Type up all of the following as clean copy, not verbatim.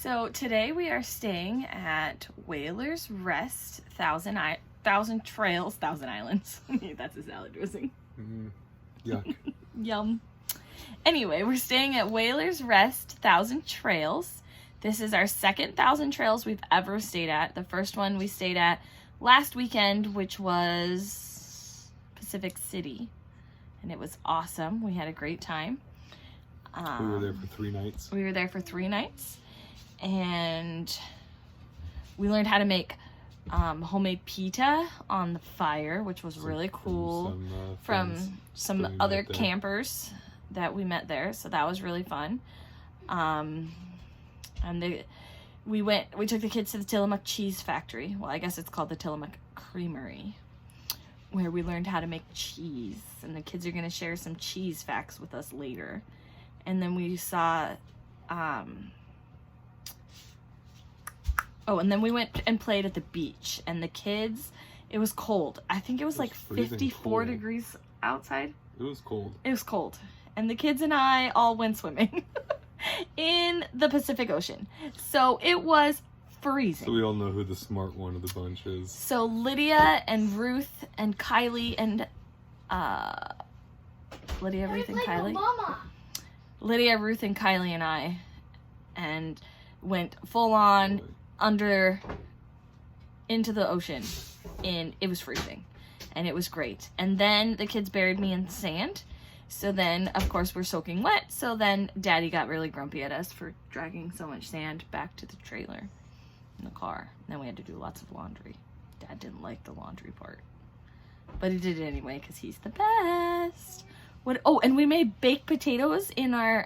So today we are staying at Whalers Rest, Thousand Trails, Thousand Islands. That's a salad dressing. Yuck. Yum. Anyway, we're staying at Whalers Rest, Thousand Trails. This is our second Thousand Trails we've ever stayed at. The first one we stayed at last weekend, which was Pacific City. And it was awesome. We had a great time. We were there for 3 nights. We were there for 3 nights. And we learned how to make homemade pita on the fire, which was really cool, from some other campers that we met there. So that was really fun. And we took the kids to the Tillamook Cheese Factory. Well, I guess it's called the Tillamook Creamery, where we learned how to make cheese. And the kids are going to share some cheese facts with us later. And then we saw, and then we went and played at the beach. And the kids, it was cold. I think it was like 54 degrees outside. It was cold. It was cold. And the kids and I all went swimming in the Pacific Ocean. So it was freezing. So we all know who the smart one of the bunch is. So Lydia and Ruth and Kylie and Lydia, Ruth, and I and went full on under into the ocean, and it was freezing, and it was great. And then the kids buried me in sand. So then, of course, we're soaking wet. So then Daddy got really grumpy at us for dragging so much sand back to the trailer in the car. And then we had to do lots of laundry. Dad didn't like the laundry part, but he did it anyway because he's the best. And we made baked potatoes in our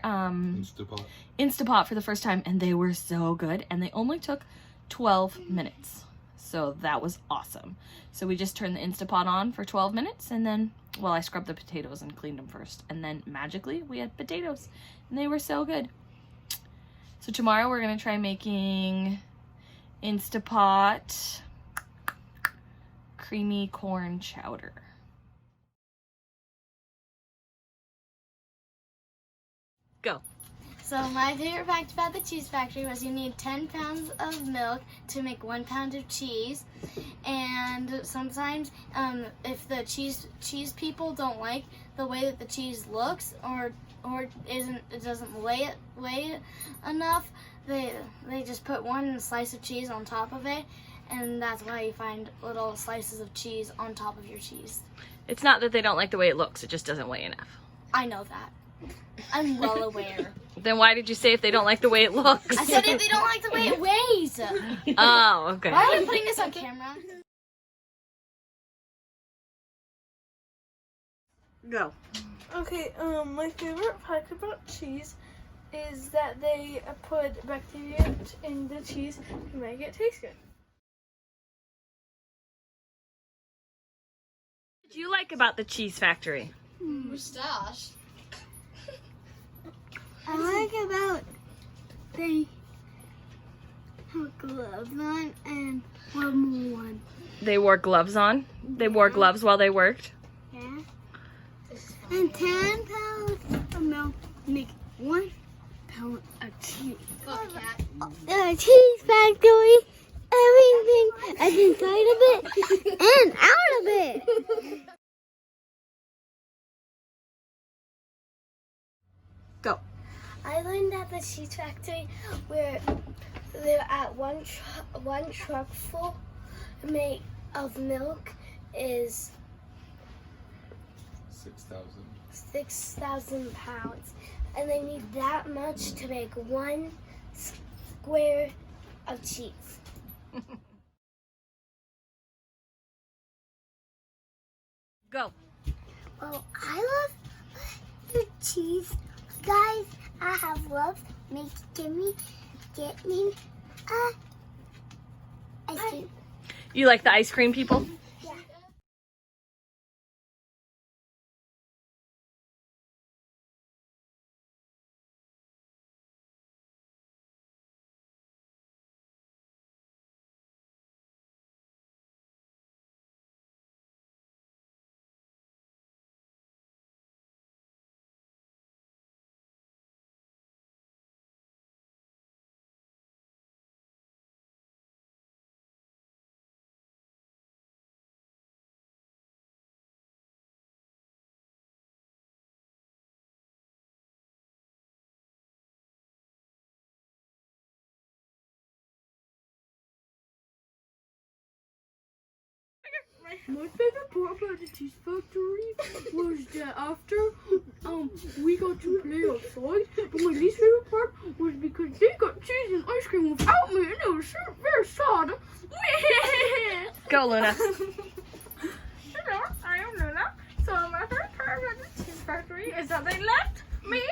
Instapot for the first time, and they were so good. And they only took 12 minutes. So that was awesome. So we just turned the Instapot on for 12 minutes, and then, well, I scrubbed the potatoes and cleaned them first. And then magically we had potatoes, and they were so good. So tomorrow we're going to try making Instapot creamy corn chowder. Go. So my favorite fact about the cheese factory was you need 10 pounds of milk to make 1 pound of cheese. And sometimes if the cheese people don't like the way that the cheese looks or it doesn't weigh enough, they just put 1 slice of cheese on top of it, and that's why you find little slices of cheese on top of your cheese. It's not that they don't like the way it looks, it just doesn't weigh enough. I know that. I'm well aware. Then why did you say if they don't like the way it looks? I said if they don't like the way it weighs. Oh, okay. Why are we putting this on camera? Go. Okay, my favorite fact about cheese is that they put bacteria in the cheese to make it taste good. What did you like about the cheese factory? Mustache. I like about they have gloves on and one more one. They wore gloves on? They wore gloves while they worked? Yeah. And 10 pounds of milk make 1 pound of cheese. Fuck, cat. The cheese factory, everything is inside of it and out of it. Go. I learned at the cheese factory where they're at one truck full of milk is 6,000 pounds, and they need that much to make 1 square of cheese. Go. Well, I love the cheese. Guys, I have love. Get me ice cream. You like the ice cream people? My favorite part about the cheese factory was that after we got to play outside, but my least favorite part was because they got cheese and ice cream without me, and it was so very sad. Go, Luna. Hello, I am Luna. So my favorite part about the cheese factory is that they left me